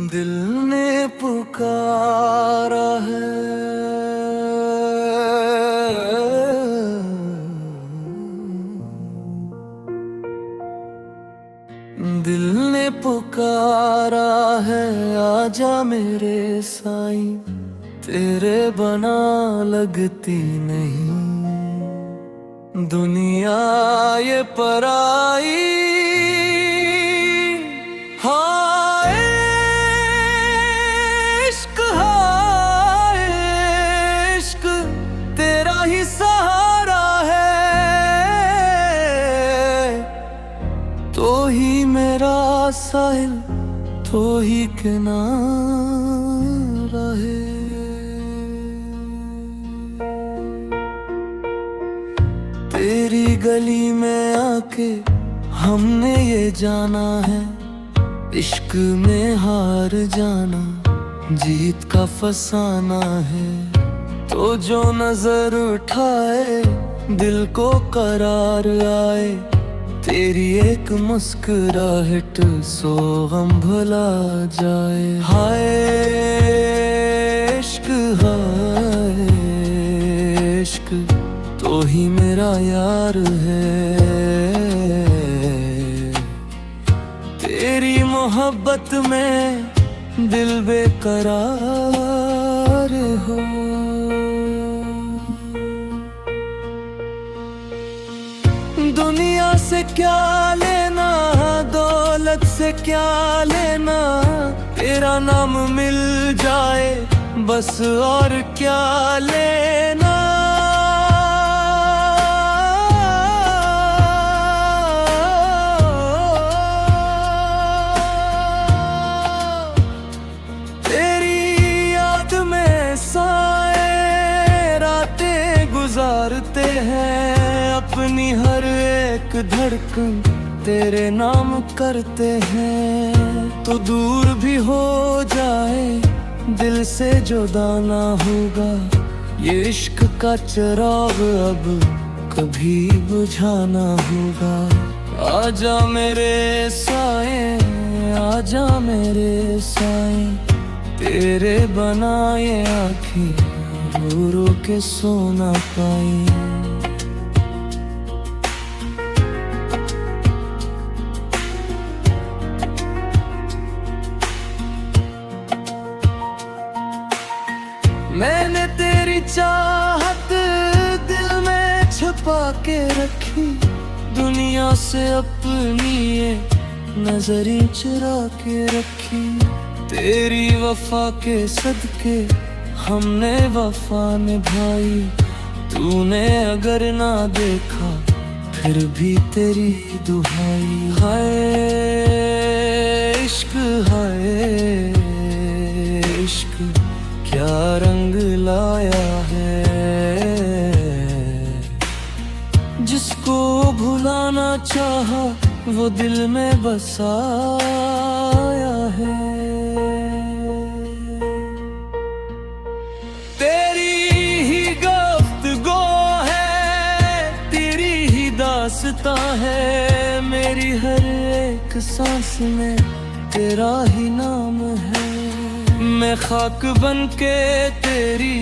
दिल ने पुकारा है, दिल ने पुकारा है, आजा मेरे साईं, तेरे बना लगती नहीं दुनिया ये पराई। हाय इश्क, हाय इश्क, तेरा ही सहारा है, तो ही मेरा साहिल, तो ही किनारा है। तेरी गली में आके हमने ये जाना है, इश्क में हार जाना जीत का फसाना है। तो जो नजर उठाए दिल को करार आए, तेरी एक मुस्कुराहट सो गम भुला जाए। हाय इश्क, हाय इश्क, तो ही मेरा यार है, तेरी मोहब्बत में दिल बेकरार हो। दुनिया से क्या लेना, दौलत से क्या लेना, तेरा नाम मिल जाए बस, और क्या लेना। गुजारते हैं अपनी हर एक धड़कन तेरे नाम करते हैं। तो दूर भी हो जाए दिल से जुदा ना होगा, ये इश्क का चिराग अब कभी बुझाना होगा। आजा मेरे साईं, आजा मेरे साईं, तेरे बनाए आँखें रो रो के सोना पाई। मैंने तेरी चाहत दिल में छुपा के रखी, दुनिया से अपनी ये नजरें चुरा के रखी। तेरी वफा के सदके हमने वफा निभाई, तूने अगर ना देखा फिर भी तेरी दुहाई। हाय इश्क, हाय इश्क, क्या रंग लाया है, जिसको भुलाना चाहा वो दिल में बसाया है। है मेरी हर एक सांस में तेरा ही नाम है। मैं खाक बन के तेरी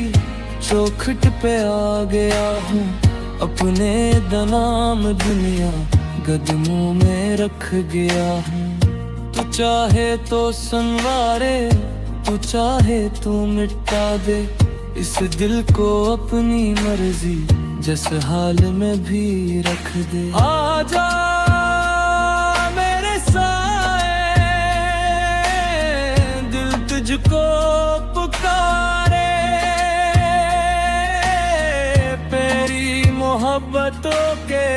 चौखट पे आ गया हूँ, अपने दनाम दुनिया कदमों में रख गया हूँ। तू चाहे तो संवारे, तू चाहे तो मिटा दे, इस दिल को अपनी मर्जी जिस हाल में भी रख दे। आजा मेरे साईं, दिल तुझको पुकारे, तेरी मोहब्बतों के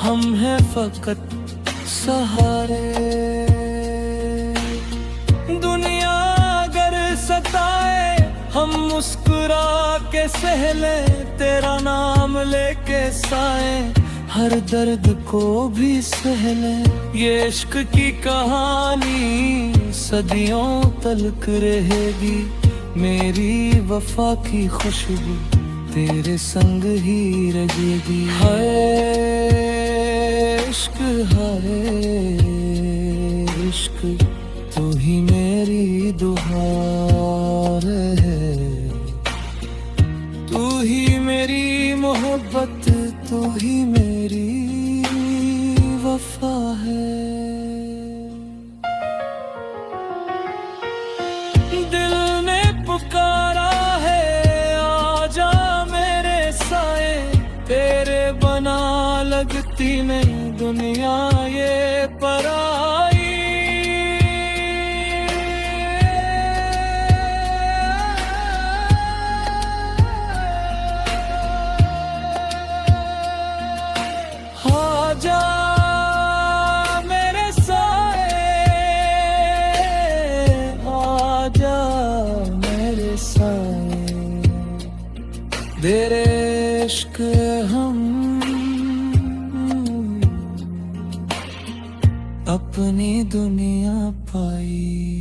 हम हैं फकत सहारे। दुनिया अगर सताए हम मुस्कुरा के सहले, तेरा नाम लेके साएं हर दर्द को भी सहले। ये इश्क की कहानी सदियों तलक रहेगी, मेरी वफा की खुशबू तेरे संग ही रहेगी। हाय इश्क, हाय इश्क, तू ही मेरी दुआ। जानती नहीं दुनिया ये पराई। आजा मेरे साए, आजा मेरे साए, तेरे इश्क हम अपनी दुनिया पाई।